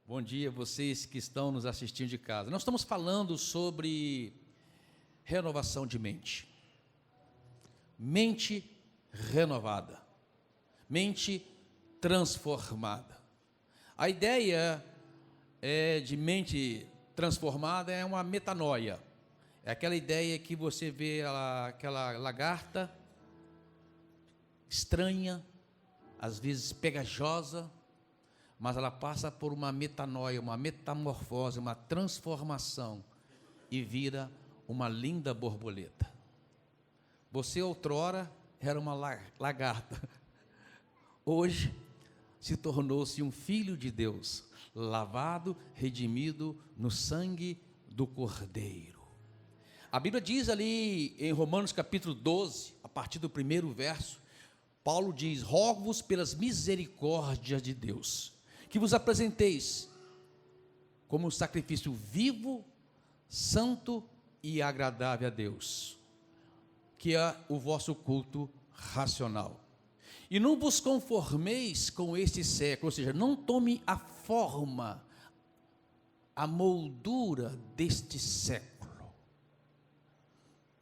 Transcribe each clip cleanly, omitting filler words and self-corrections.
Bom dia, vocês que estão nos assistindo de casa. Nós estamos falando sobre renovação de mente. Mente renovada. Mente transformada. A ideia de mente transformada é uma metanoia. É aquela ideia que você vê aquela lagarta estranha, às vezes pegajosa, mas ela passa por uma metanoia, uma metamorfose, uma transformação e vira uma linda borboleta. Você outrora era uma lagarta, hoje se tornou-se um filho de Deus, lavado, redimido no sangue do Cordeiro. A Bíblia diz ali em Romanos capítulo 12, a partir do primeiro verso, Paulo diz: rogo-vos pelas misericórdias de Deus, que vos apresenteis como um sacrifício vivo, santo e agradável a Deus, que é o vosso culto racional. E não vos conformeis com este século, ou seja, não tome a forma, a moldura deste século,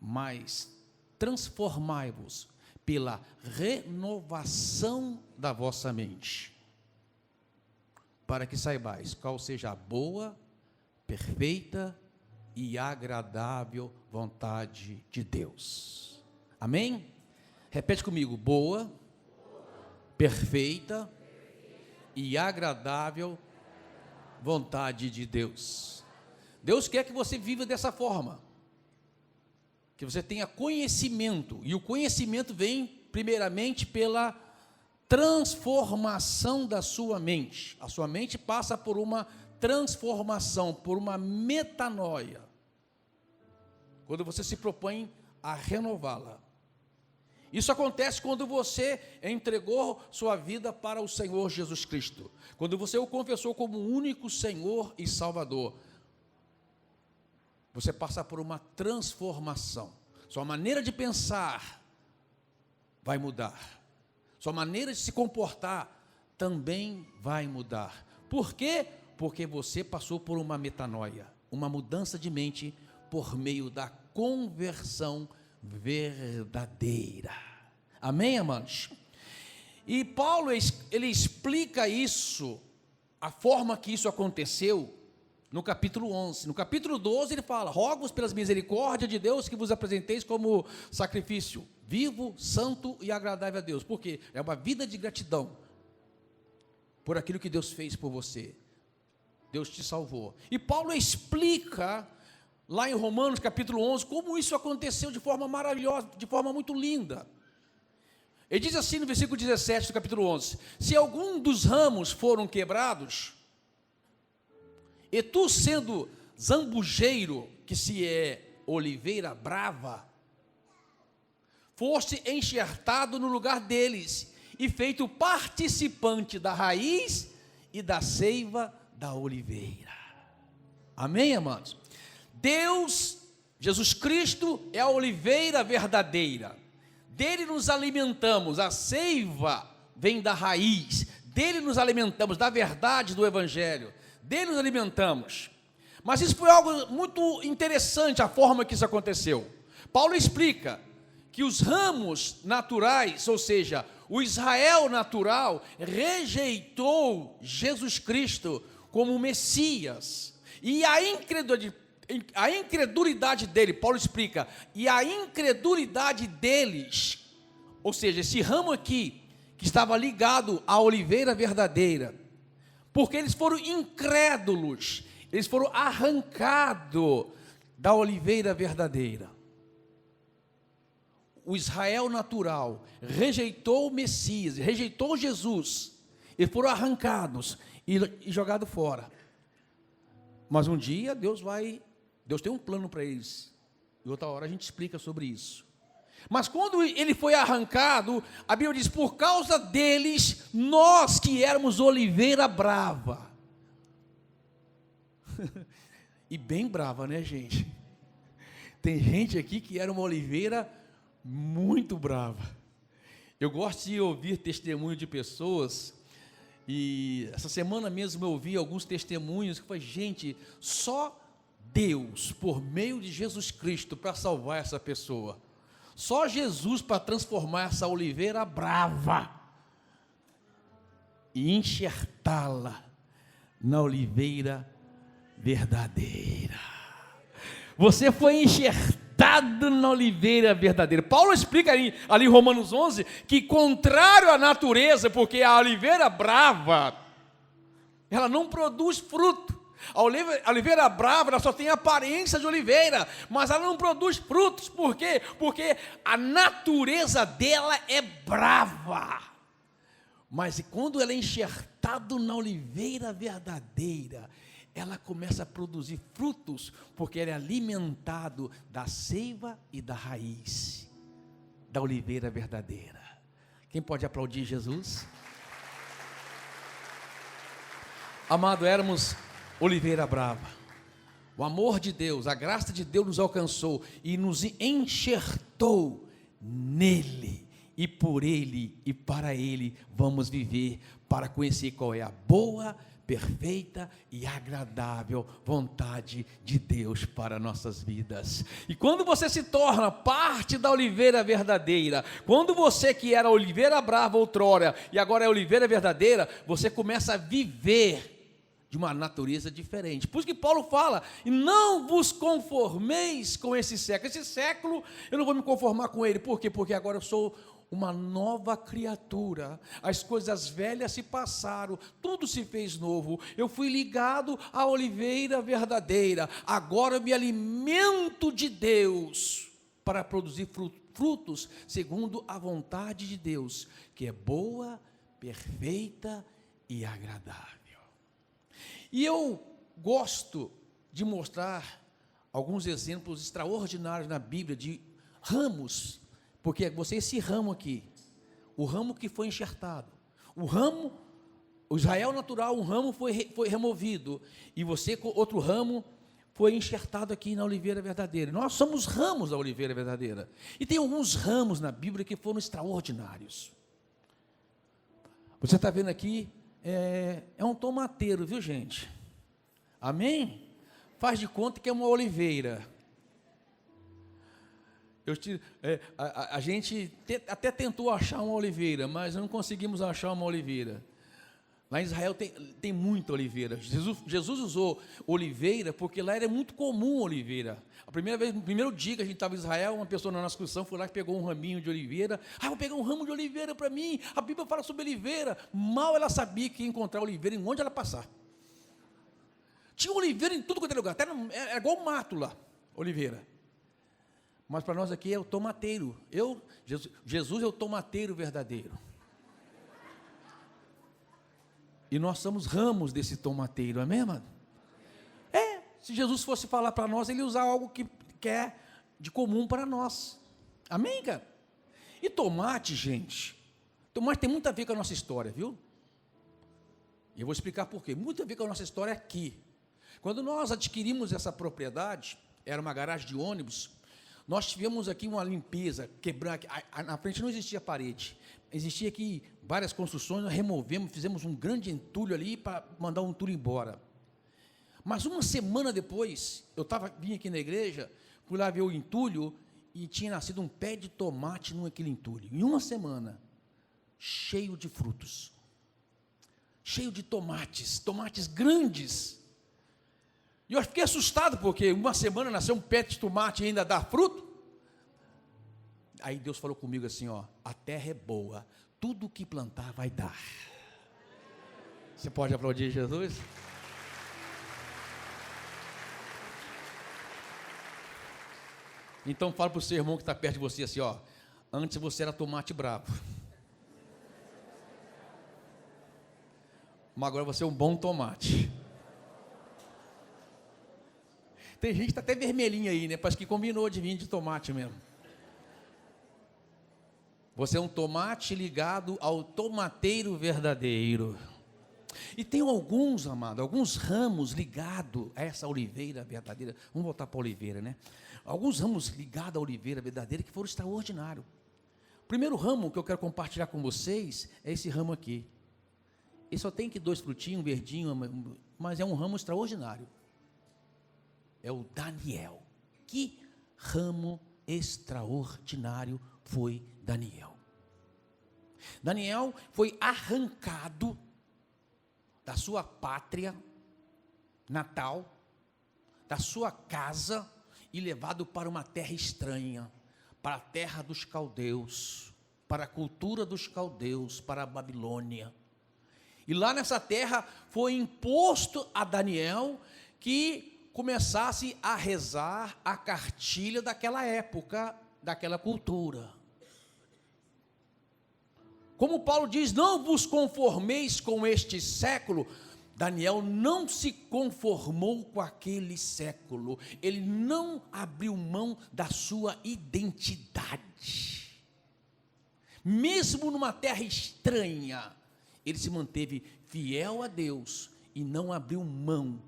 mas transformai-vos pela renovação da vossa mente, para que saibais qual seja a boa, perfeita e agradável vontade de Deus. Amém? Repete comigo: boa, perfeita e agradável vontade de Deus. Deus quer que você viva dessa forma, que você tenha conhecimento, e o conhecimento vem primeiramente pela transformação da sua mente. A sua mente passa por uma transformação, por uma metanoia, quando você se propõe a renová-la. Isso acontece quando você entregou sua vida para o Senhor Jesus Cristo, quando você o confessou como o único Senhor e Salvador. Você passa por uma transformação. Sua maneira de pensar vai mudar. Sua maneira de se comportar também vai mudar. Por quê? Porque você passou por uma metanoia, uma mudança de mente por meio da conversão verdadeira. Amém, amados? E Paulo, ele explica isso, a forma que isso aconteceu, no capítulo 11. No capítulo 12 ele fala: rogo-vos pelas misericórdias de Deus que vos apresenteis como sacrifício vivo, santo e agradável a Deus. Por quê? É uma vida de gratidão por aquilo que Deus fez por você. Deus te salvou. E Paulo explica lá em Romanos capítulo 11 como isso aconteceu de forma maravilhosa, de forma muito linda. Ele diz assim no versículo 17 do capítulo 11: se algum dos ramos foram quebrados, e tu, sendo zambujeiro, que se é oliveira brava, foste enxertado no lugar deles e feito participante da raiz e da seiva da oliveira. Amém, amados? Deus, Jesus Cristo, é a oliveira verdadeira. Dele nos alimentamos, a seiva vem da raiz. Dele nos alimentamos, da verdade do Evangelho. Dele nos alimentamos. Mas isso foi algo muito interessante, a forma que isso aconteceu. Paulo explica que os ramos naturais, ou seja, o Israel natural, rejeitou Jesus Cristo como Messias. E a incredulidade dele, Paulo explica, e a incredulidade deles, ou seja, esse ramo aqui, que estava ligado à oliveira verdadeira, porque eles foram incrédulos, eles foram arrancados da oliveira verdadeira. O Israel natural rejeitou o Messias, rejeitou Jesus, e foram arrancados e jogados fora. Mas um dia Deus tem um plano para eles, e outra hora a gente explica sobre isso. Mas quando ele foi arrancado, a Bíblia diz: por causa deles, nós que éramos oliveira brava. E bem brava, né, gente? Tem gente aqui que era uma oliveira muito brava. Eu gosto de ouvir testemunho de pessoas E essa semana mesmo eu ouvi alguns testemunhos que foi, gente, só Deus, por meio de Jesus Cristo, para salvar essa pessoa. Só Jesus para transformar essa oliveira brava e enxertá-la na oliveira verdadeira. Você foi enxertado na oliveira verdadeira. Paulo explica ali em Romanos 11 que, contrário à natureza, porque a oliveira brava, ela não produz fruto. A oliveira brava, ela só tem aparência de oliveira, mas ela não produz frutos. Por quê? Porque a natureza dela é brava. Mas quando ela é enxertada na oliveira verdadeira, ela começa a produzir frutos, porque ela é alimentado da seiva e da raiz da oliveira verdadeira. Quem pode aplaudir Jesus? Amado, éramos oliveira brava. O amor de Deus, a graça de Deus nos alcançou e nos enxertou nele. E por ele e para ele vamos viver, para conhecer qual é a boa, perfeita e agradável vontade de Deus para nossas vidas. E quando você se torna parte da oliveira verdadeira, quando você que era oliveira brava outrora e agora é oliveira verdadeira, você começa a viver de uma natureza diferente. Por isso que Paulo fala: e não vos conformeis com esse século. Esse século eu não vou me conformar com ele. Por quê? Porque agora eu sou uma nova criatura, as coisas velhas se passaram, tudo se fez novo, eu fui ligado à oliveira verdadeira, agora eu me alimento de Deus, para produzir frutos, segundo a vontade de Deus, que é boa, perfeita e agradável. E eu gosto de mostrar alguns exemplos extraordinários na Bíblia, de ramos, porque você, esse ramo aqui, o ramo que foi enxertado, o Israel natural, um ramo foi removido, e você, outro ramo, foi enxertado aqui na oliveira verdadeira. Nós somos ramos da oliveira verdadeira. E tem alguns ramos na Bíblia que foram extraordinários. Você está vendo aqui, é um tomateiro, viu, gente? Amém? Faz de conta que é uma oliveira. A gente até tentou achar uma oliveira, mas não conseguimos achar uma oliveira. Lá em Israel tem muita oliveira. Jesus usou oliveira porque lá era muito comum oliveira. No primeiro dia que a gente estava em Israel, uma pessoa na nossa excursão foi lá e pegou um raminho de oliveira. Vou pegar um ramo de oliveira para mim. A Bíblia fala sobre oliveira. Mal ela sabia que ia encontrar oliveira em onde ela passar. Tinha oliveira em tudo quanto é lugar. Até era igual um mato lá, oliveira. Mas para nós aqui é o tomateiro. Jesus é o tomateiro verdadeiro. E nós somos ramos desse tomateiro, amém, amado? Se Jesus fosse falar para nós, ele ia usar algo que é de comum para nós. Amém, cara? E tomate, gente, tomate tem muito a ver com a nossa história, viu? E eu vou explicar por quê. Muito a ver com a nossa história aqui. Quando nós adquirimos essa propriedade, era uma garagem de ônibus, nós tivemos aqui uma limpeza, quebrar, na frente não existia parede, existia aqui várias construções, nós removemos, fizemos um grande entulho ali para mandar o entulho embora. Mas uma semana depois, vim aqui na igreja, fui lá ver o entulho e tinha nascido um pé de tomate naquele entulho. Em uma semana, cheio de frutos, cheio de tomates grandes. E eu fiquei assustado, porque uma semana nasceu um pé de tomate e ainda dá fruto. Aí Deus falou comigo assim, a terra é boa, tudo que plantar vai dar. Você pode aplaudir Jesus? Então fala para o seu irmão que está perto de você assim, antes você era tomate bravo, mas agora você é um bom tomate. Tem gente que está até vermelhinha aí, né? Parece que combinou de vir de tomate mesmo. Você é um tomate ligado ao tomateiro verdadeiro. E tem alguns, amado, alguns ramos ligados a essa oliveira verdadeira. Vamos voltar para a oliveira, né? Alguns ramos ligados à oliveira verdadeira que foram extraordinários. O primeiro ramo que eu quero compartilhar com vocês é esse ramo aqui. Ele só tem que 2 frutinhos, um verdinho, mas é um ramo extraordinário. É o Daniel. Que ramo extraordinário foi Daniel? Daniel foi arrancado da sua pátria natal, da sua casa, e levado para uma terra estranha, para a terra dos caldeus, para a cultura dos caldeus, para a Babilônia. E lá nessa terra foi imposto a Daniel que começasse a rezar a cartilha daquela época, daquela cultura. Como Paulo diz, não vos conformeis com este século. Daniel não se conformou com aquele século, ele não abriu mão da sua identidade. Mesmo numa terra estranha, ele se manteve fiel a Deus e não abriu mão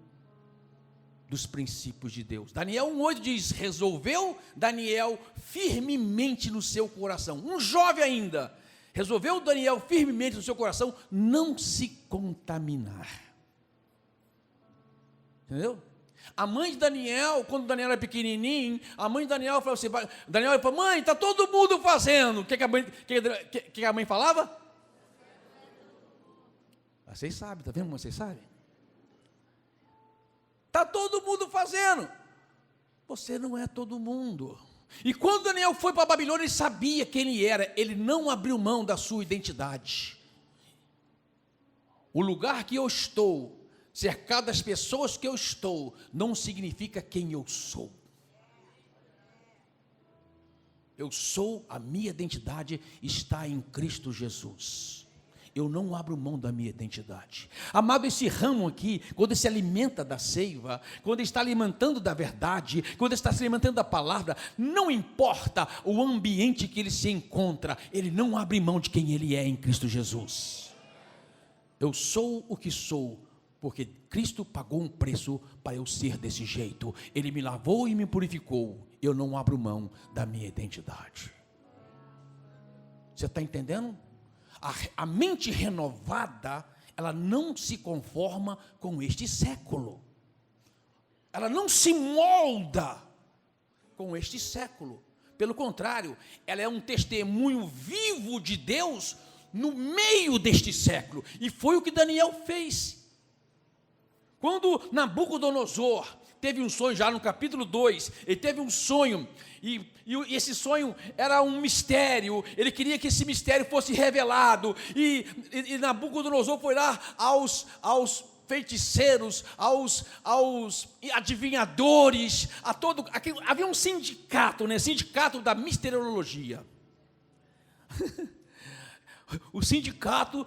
dos princípios de Deus. Daniel 1,8 diz, resolveu Daniel firmemente no seu coração, um jovem ainda, resolveu Daniel firmemente no seu coração não se contaminar. Entendeu? A mãe de Daniel, quando Daniel era pequenininho, a mãe de Daniel falou assim, Daniel falou, mãe, está todo mundo fazendo. O que a mãe falava? Vocês sabem, está vendo como vocês sabem? Está todo mundo fazendo. Você não é todo mundo. E quando Daniel foi para a Babilônia, ele sabia quem ele era, ele não abriu mão da sua identidade. O lugar que eu estou, cercado das pessoas que eu estou, não significa quem eu sou. Eu sou, a minha identidade está em Cristo Jesus. Eu não abro mão da minha identidade. Amado, esse ramo aqui, quando ele se alimenta da seiva, quando ele está alimentando da verdade, quando ele está se alimentando da palavra, não importa o ambiente que ele se encontra, ele não abre mão de quem ele é em Cristo Jesus. Eu sou o que sou, porque Cristo pagou um preço para eu ser desse jeito. Ele me lavou e me purificou. Eu não abro mão da minha identidade. Você está entendendo? A mente renovada, ela não se conforma com este século. Ela não se molda com este século. Pelo contrário, ela é um testemunho vivo de Deus no meio deste século. E foi o que Daniel fez. Quando Nabucodonosor teve um sonho, já no capítulo 2, ele teve um sonho, e esse sonho era um mistério, ele queria que esse mistério fosse revelado, e Nabucodonosor foi lá aos feiticeiros, aos adivinhadores, havia um sindicato, né? Sindicato da misteriologia. O sindicato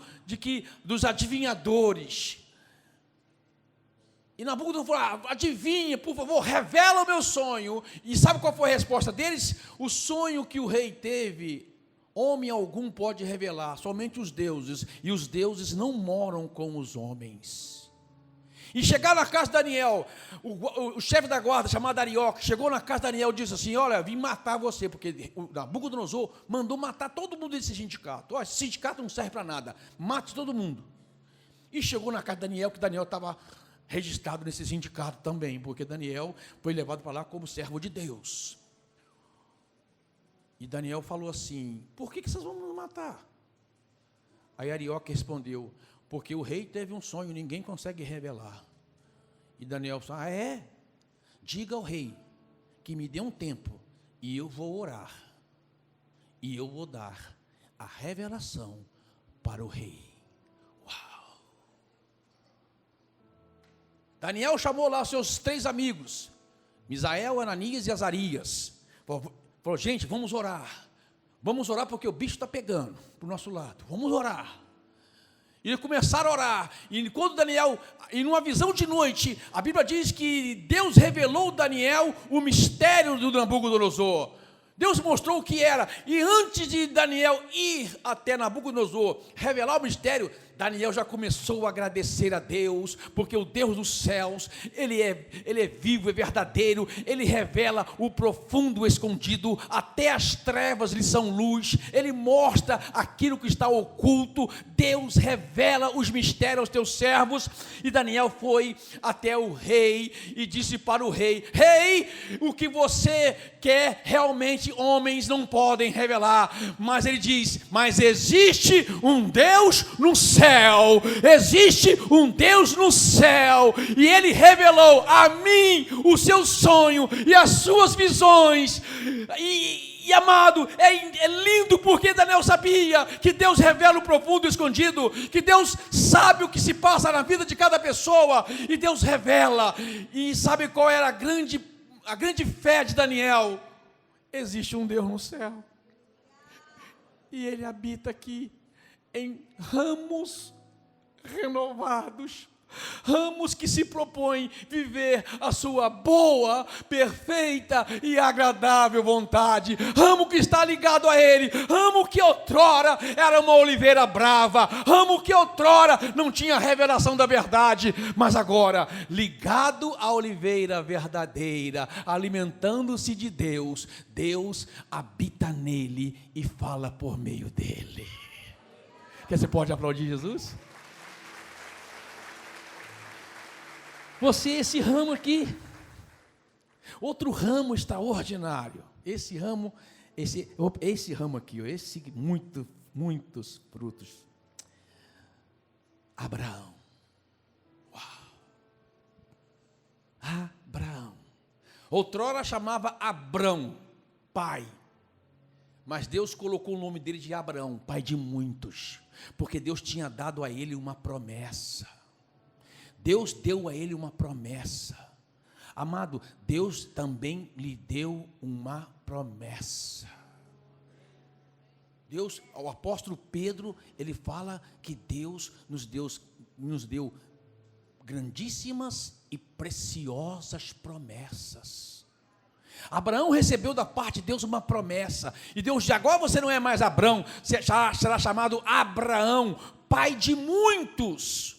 dos adivinhadores. E Nabucodonosor falou, adivinha, por favor, revela o meu sonho. E sabe qual foi a resposta deles? O sonho que o rei teve, homem algum pode revelar, somente os deuses. E os deuses não moram com os homens. E chegaram na casa de Daniel, o chefe da guarda, chamado Arioque, chegou na casa de Daniel e disse assim, olha, vim matar você, porque o Nabucodonosor mandou matar todo mundo desse sindicato. Olha, esse sindicato não serve para nada, mate todo mundo. E chegou na casa de Daniel, que Daniel estava registrado nesse sindicato também, porque Daniel foi levado para lá como servo de Deus. E Daniel falou assim, por que vocês vão nos matar? Aí Arioque respondeu, porque o rei teve um sonho, ninguém consegue revelar. E Daniel falou, é? Diga ao rei, que me dê um tempo, e eu vou orar, e eu vou dar a revelação para o rei. Daniel chamou lá seus 3 amigos, Misael, Ananias e Azarias. Falou, gente, vamos orar porque o bicho está pegando para o nosso lado, vamos orar. E eles começaram a orar, e quando Daniel, em uma visão de noite, a Bíblia diz que Deus revelou a Daniel o mistério do Nabucodonosor. Deus mostrou o que era, e antes de Daniel ir até Nabucodonosor revelar o mistério, Daniel já começou a agradecer a Deus, porque o Deus dos céus, Ele é vivo, é verdadeiro, Ele revela o profundo escondido, até as trevas lhe são luz, Ele mostra aquilo que está oculto, Deus revela os mistérios aos teus servos. E Daniel foi até o rei e disse para o rei: rei, o que você quer realmente homens não podem revelar, mas ele diz: mas existe um Deus no céu, existe um Deus no céu, e Ele revelou a mim o seu sonho e as suas visões. E amado, é lindo, porque Daniel sabia que Deus revela o profundo e escondido, que Deus sabe o que se passa na vida de cada pessoa, e Deus revela. E sabe qual era a grande fé de Daniel? Existe um Deus no céu, e Ele habita aqui em ramos renovados, ramos que se propõem viver a sua boa, perfeita e agradável vontade, ramo que está ligado a Ele, ramo que outrora era uma oliveira brava, ramo que outrora não tinha revelação da verdade, mas agora ligado à oliveira verdadeira, alimentando-se de Deus, Deus habita nele e fala por meio dele. Você pode aplaudir Jesus? Você, esse ramo aqui, outro ramo extraordinário, esse ramo aqui, muitos frutos. Abraão. Uau! Abraão. Outrora chamava Abrão, pai, mas Deus colocou o nome dele de Abraão, pai de muitos, porque Deus tinha dado a ele uma promessa. Deus deu a ele uma promessa. Amado, Deus também lhe deu uma promessa. Deus, o apóstolo Pedro, ele fala que Deus nos deu grandíssimas e preciosas promessas. Abraão recebeu da parte de Deus uma promessa, e Deus disse: agora você não é mais Abrão, você será chamado Abraão, pai de muitos.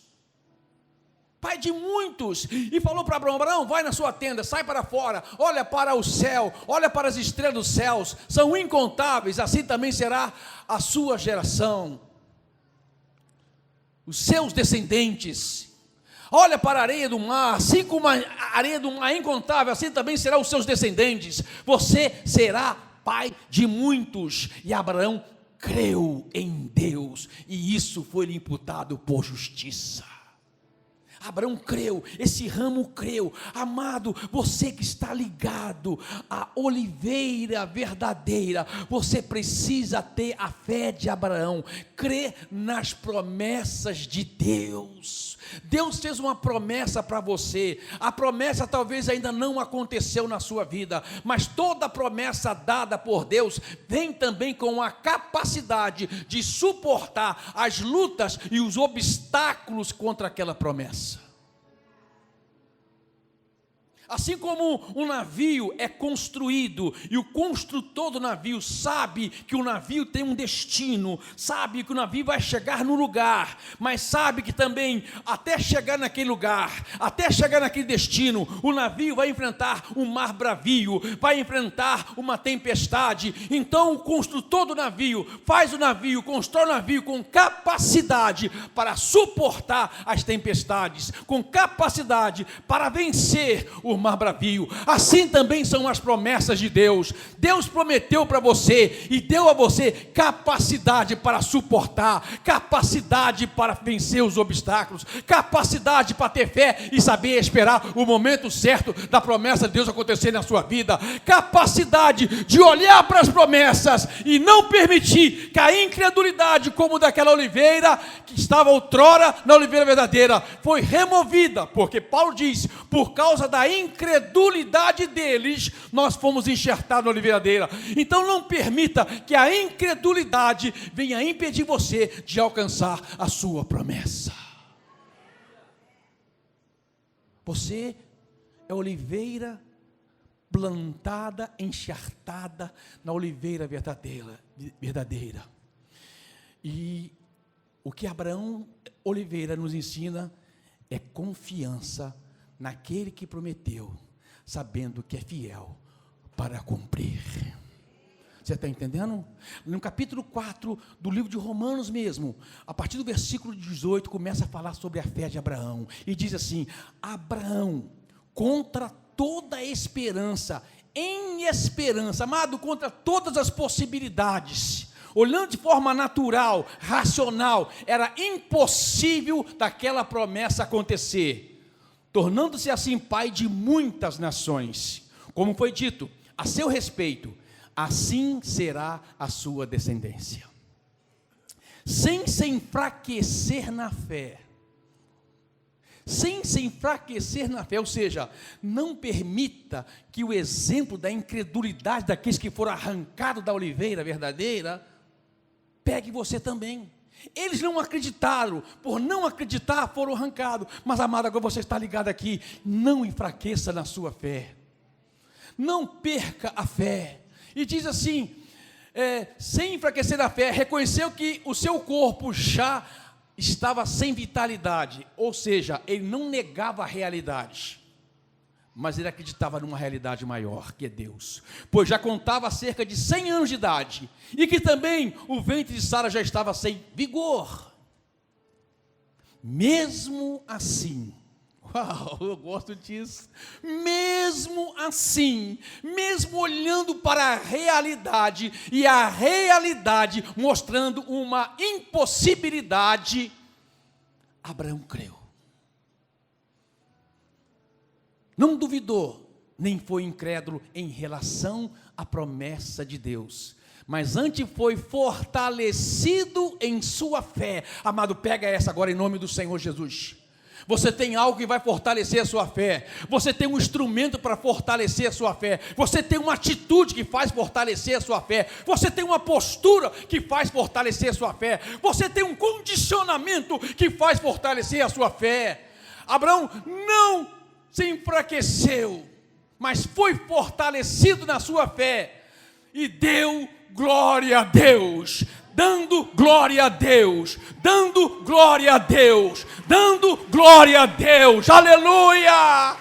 Pai de muitos. E falou para Abraão: Abraão, vai na sua tenda, sai para fora, olha para o céu, olha para as estrelas dos céus, são incontáveis, assim também será a sua geração, os seus descendentes. Olha para a areia do mar, assim como a areia do mar é incontável, assim também serão os seus descendentes. Você será pai de muitos. E Abraão creu em Deus, e isso foi-lhe imputado por justiça. Abraão creu, esse ramo creu. Amado, você que está ligado à oliveira verdadeira, você precisa ter a fé de Abraão, crer nas promessas de Deus. Deus fez uma promessa para você, a promessa talvez ainda não aconteceu na sua vida, mas toda promessa dada por Deus vem também com a capacidade de suportar as lutas e os obstáculos contra aquela promessa. Assim como um navio é construído, e o construtor do navio sabe que o navio tem um destino, sabe que o navio vai chegar no lugar, mas sabe que também, até chegar naquele lugar, até chegar naquele destino, o navio vai enfrentar um mar bravio, vai enfrentar uma tempestade. Então o construtor do navio faz o navio, constrói o navio com capacidade para suportar as tempestades, com capacidade para vencer o mar bravio. Assim também são as promessas de Deus. Deus prometeu para você e deu a você capacidade para suportar, capacidade para vencer os obstáculos, capacidade para ter fé e saber esperar o momento certo da promessa de Deus acontecer na sua vida, capacidade de olhar para as promessas e não permitir que a incredulidade, como daquela oliveira que estava outrora na oliveira verdadeira, foi removida, porque Paulo diz: por causa da incredulidade deles, nós fomos enxertados na oliveira verdadeira. Então não permita que a incredulidade venha impedir você de alcançar a sua promessa. Você é oliveira plantada, enxertada na oliveira verdadeira. E O que Abraão Oliveira nos ensina é confiança naquele que prometeu, sabendo que é fiel para cumprir. Você está entendendo? No capítulo 4 do livro de Romanos mesmo, a partir do versículo 18, começa a falar sobre a fé de Abraão, e diz assim: Abraão, contra toda esperança, em esperança, amado, contra todas as possibilidades, olhando de forma natural, racional, era impossível daquela promessa acontecer, tornando-se assim pai de muitas nações, como foi dito a seu respeito, assim será a sua descendência. Sem se enfraquecer na fé, ou seja, não permita que o exemplo da incredulidade daqueles que foram arrancados da oliveira verdadeira, pegue você também. Eles não acreditaram, por não acreditar foram arrancados, mas amado, agora você está ligado aqui, não enfraqueça na sua fé, não perca a fé. E diz assim, sem enfraquecer a fé, reconheceu que o seu corpo já estava sem vitalidade, ou seja, ele não negava a realidade, mas ele acreditava numa realidade maior, que é Deus, pois já contava cerca de 100 anos de idade, e que também o ventre de Sara já estava sem vigor. Mesmo assim, uau, eu gosto disso. Mesmo assim, mesmo olhando para a realidade, e a realidade mostrando uma impossibilidade, Abraão creu. Não duvidou, nem foi incrédulo em relação à promessa de Deus, mas antes foi fortalecido em sua fé. Amado, pega essa agora em nome do Senhor Jesus. Você tem algo que vai fortalecer a sua fé, você tem um instrumento para fortalecer a sua fé, você tem uma atitude que faz fortalecer a sua fé, você tem uma postura que faz fortalecer a sua fé, você tem um condicionamento que faz fortalecer a sua fé. Abraão não se enfraqueceu, mas foi fortalecido na sua fé, e deu glória a Deus, dando glória a Deus, dando glória a Deus, dando glória a Deus, aleluia.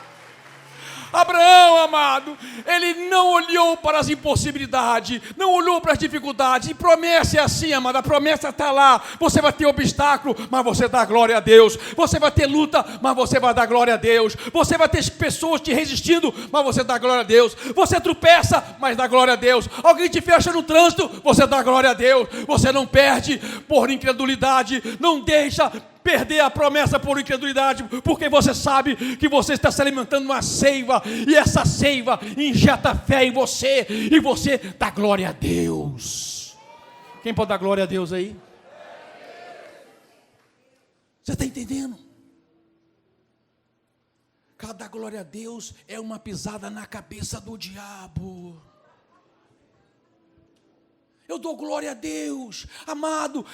Abraão, amado, ele não olhou para as impossibilidades, não olhou para as dificuldades, e promessa é assim, amado, a promessa está lá. Você vai ter obstáculo, mas você dá glória a Deus, você vai ter luta, mas você vai dar glória a Deus, você vai ter pessoas te resistindo, mas você dá glória a Deus, você tropeça, mas dá glória a Deus, alguém te fecha no trânsito, você dá glória a Deus, você não perde por incredulidade, não deixa perder a promessa por incredulidade, porque você sabe que você está se alimentando de uma seiva, e essa seiva injeta fé em você, e você dá glória a Deus. Quem pode dar glória a Deus aí? Você está entendendo? Cada glória a Deus é uma pisada na cabeça do diabo. Eu dou glória a Deus, amado,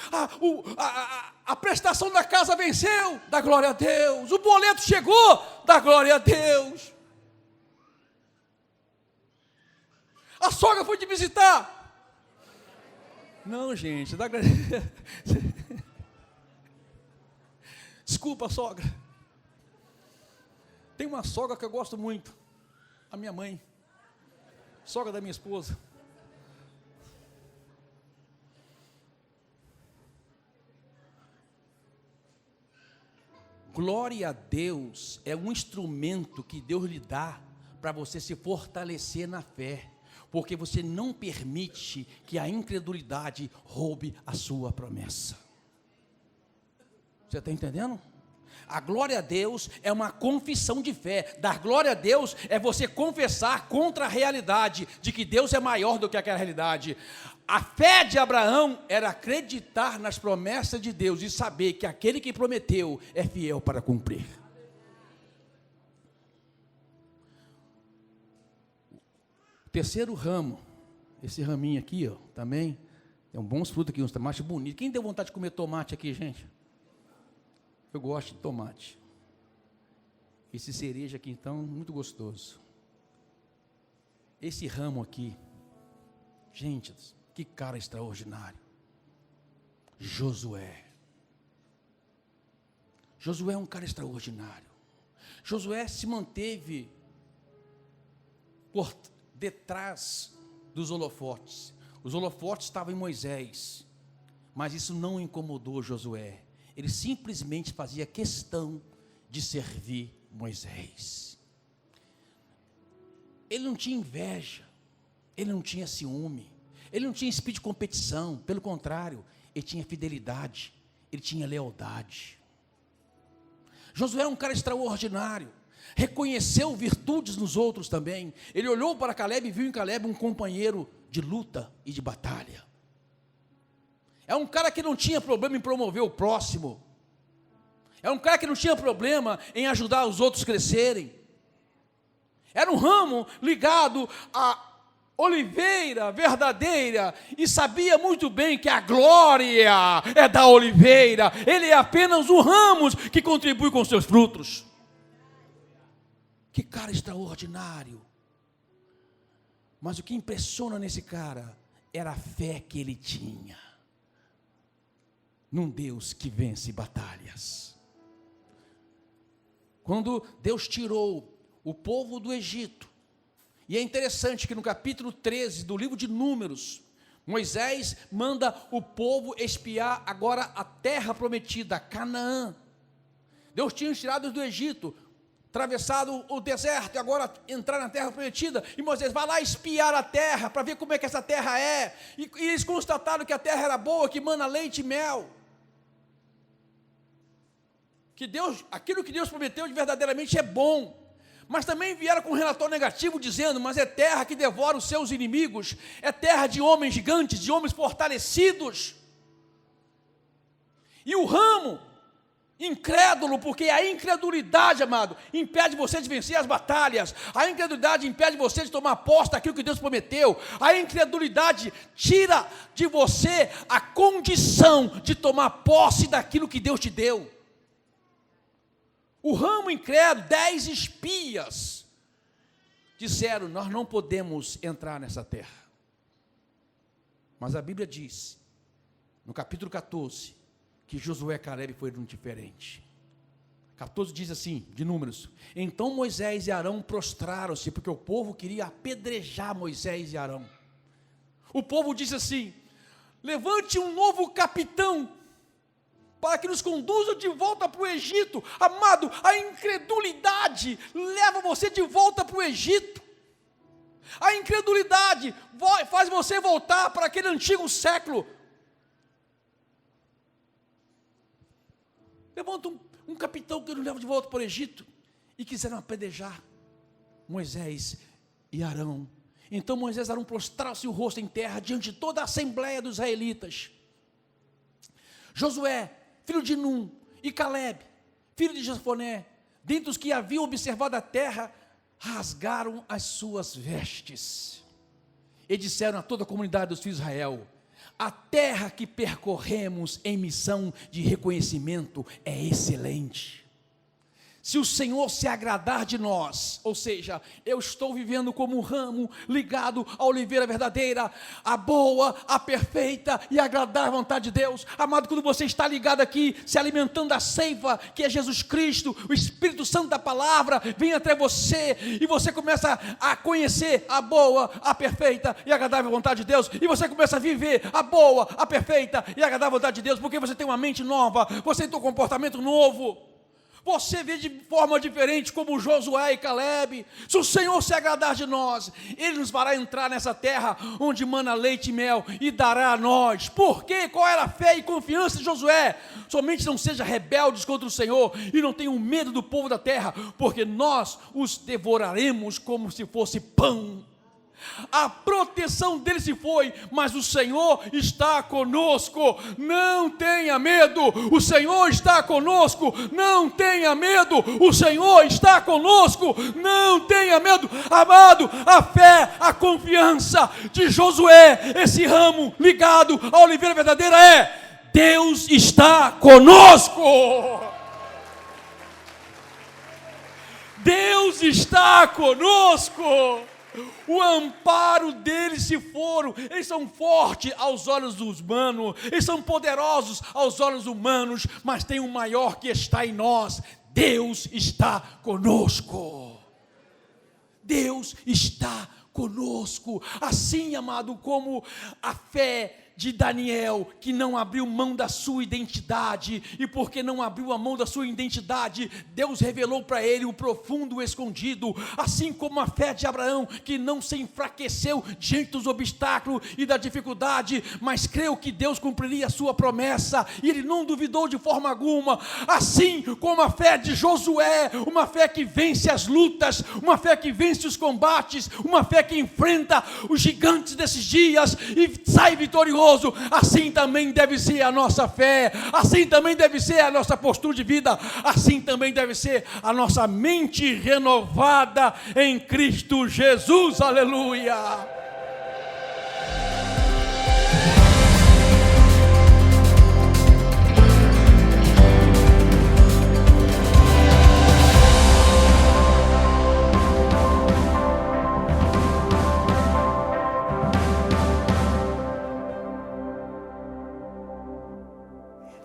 a prestação da casa venceu, dá glória a Deus, o boleto chegou, dá glória a Deus, a sogra foi te visitar, não gente, dá glória a Deus. Desculpa, sogra, tem uma sogra que eu gosto muito, a minha mãe, sogra da minha esposa. Glória a Deus é um instrumento que Deus lhe dá para você se fortalecer na fé, porque você não permite que a incredulidade roube a sua promessa. Você está entendendo? A glória a Deus é uma confissão de fé. Dar glória a Deus é você confessar contra a realidade de que Deus é maior do que aquela realidade. A fé de Abraão era acreditar nas promessas de Deus e saber que aquele que prometeu é fiel para cumprir. O terceiro ramo, esse raminho aqui, ó, também tem bons frutos aqui, uns tomates bonitos. Quem deu vontade de comer tomate aqui, gente? Eu gosto de tomate. Esse cereja aqui, então, muito gostoso. Esse ramo aqui, gente, que cara extraordinário. Josué. Josué é um cara extraordinário. Josué se manteve por detrás dos holofotes. Os holofotes estavam em Moisés, mas isso não incomodou Josué. Ele simplesmente fazia questão de servir Moisés. Ele não tinha inveja, ele não tinha ciúme, ele não tinha espírito de competição, pelo contrário, ele tinha fidelidade, ele tinha lealdade. Josué era um cara extraordinário, reconheceu virtudes nos outros também. Ele olhou para Caleb e viu em Caleb um companheiro de luta e de batalha. É um cara que não tinha problema em promover o próximo. É um cara que não tinha problema em ajudar os outros a crescerem. Era um ramo ligado à oliveira verdadeira e sabia muito bem que a glória é da oliveira. Ele é apenas um ramo que contribui com seus frutos. Que cara extraordinário. Mas o que impressiona nesse cara era a fé que ele tinha num Deus que vence batalhas. Quando Deus tirou o povo do Egito, e é interessante que no capítulo 13 do livro de Números, Moisés manda o povo espiar agora a terra prometida, Canaã. Deus tinha tirado do Egito, atravessado o deserto e agora entrar na terra prometida, e Moisés vai lá espiar a terra, para ver como é que essa terra é, e eles constataram que a terra era boa, que mana leite e mel, que Deus, aquilo que Deus prometeu verdadeiramente é bom, mas também vieram com um relatório negativo dizendo, mas é terra que devora os seus inimigos, é terra de homens gigantes, de homens fortalecidos, e o ramo incrédulo, porque a incredulidade, amado, impede você de vencer as batalhas, a incredulidade impede você de tomar posse daquilo que Deus prometeu, a incredulidade tira de você a condição de tomar posse daquilo que Deus te deu. O ramo incrédulo, 10 espias, disseram, nós não podemos entrar nessa terra, mas a Bíblia diz, no capítulo 14, que Josué e Caleb foram diferentes. 14 diz assim, de Números, então Moisés e Arão prostraram-se, porque o povo queria apedrejar Moisés e Arão. O povo disse assim, levante um novo capitão, para que nos conduza de volta para o Egito. Amado, a incredulidade leva você de volta para o Egito. A incredulidade faz você voltar para aquele antigo século. Levanta um capitão que nos leva de volta para o Egito, e quiseram apedrejar Moisés e Arão. Então Moisés e Arão prostraram-se o rosto em terra, diante de toda a assembleia dos israelitas. Josué, filho de Num, e Caleb, filho de Jefoné, dentre os que haviam observado a terra, rasgaram as suas vestes, e disseram a toda a comunidade dos filhos de Israel, a terra que percorremos em missão de reconhecimento é excelente. Se o Senhor se agradar de nós, ou seja, eu estou vivendo como um ramo ligado à oliveira verdadeira, a boa, a perfeita e agradável vontade de Deus. Amado, quando você está ligado aqui, se alimentando da seiva, que é Jesus Cristo, o Espírito Santo da palavra, vem até você, e você começa a conhecer a boa, a perfeita e agradável vontade de Deus, e você começa a viver a boa, a perfeita e agradável vontade de Deus, porque você tem uma mente nova, você tem um comportamento novo. Você vê de forma diferente como Josué e Caleb. Se o Senhor se agradar de nós, Ele nos fará entrar nessa terra onde mana leite e mel e dará a nós. Por quê? Qual era a fé e confiança de Josué? Somente não seja rebeldes contra o Senhor e não tenham medo do povo da terra, porque nós os devoraremos como se fosse pão. A proteção dele se foi, mas o Senhor está conosco, não tenha medo, o Senhor está conosco, não tenha medo, o Senhor está conosco, não tenha medo. Amado, a fé, a confiança de Josué, esse ramo ligado à oliveira verdadeira é, Deus está conosco. Deus está conosco. O amparo deles se foram. Eles são fortes aos olhos dos humanos, eles são poderosos aos olhos humanos, mas tem um maior que está em nós. Deus está conosco. Deus está conosco. Assim, amado, como a fé de Daniel, que não abriu mão da sua identidade, e porque não abriu a mão da sua identidade, Deus revelou para ele o profundo escondido. Assim como a fé de Abraão, que não se enfraqueceu diante dos obstáculos e da dificuldade, mas creu que Deus cumpriria a sua promessa, e ele não duvidou de forma alguma. Assim como a fé de Josué, uma fé que vence as lutas, uma fé que vence os combates, uma fé que enfrenta os gigantes desses dias e sai vitorioso. Assim também deve ser a nossa fé, assim também deve ser a nossa postura de vida, assim também deve ser a nossa mente renovada em Cristo Jesus. Aleluia!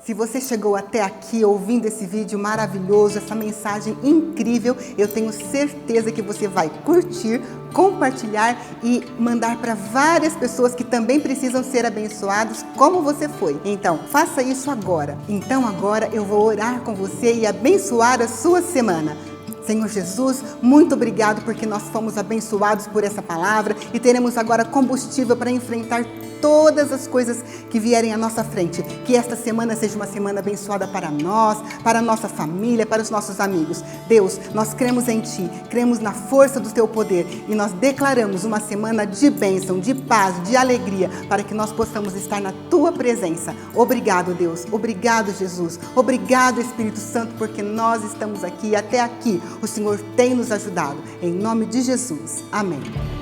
Se você chegou até aqui ouvindo esse vídeo maravilhoso, essa mensagem incrível, eu tenho certeza que você vai curtir, compartilhar e mandar para várias pessoas que também precisam ser abençoados como você foi. Então, faça isso agora. Então agora eu vou orar com você e abençoar a sua semana. Senhor Jesus, muito obrigado porque nós fomos abençoados por essa palavra e teremos agora combustível para enfrentar todas as coisas que vierem à nossa frente. Que esta semana seja uma semana abençoada para nós, para a nossa família, para os nossos amigos. Deus, nós cremos em Ti, cremos na força do Teu poder e nós declaramos uma semana de bênção, de paz, de alegria, para que nós possamos estar na Tua presença. Obrigado, Deus. Obrigado, Jesus. Obrigado, Espírito Santo, porque nós estamos aqui e até aqui o Senhor tem nos ajudado. Em nome de Jesus. Amém.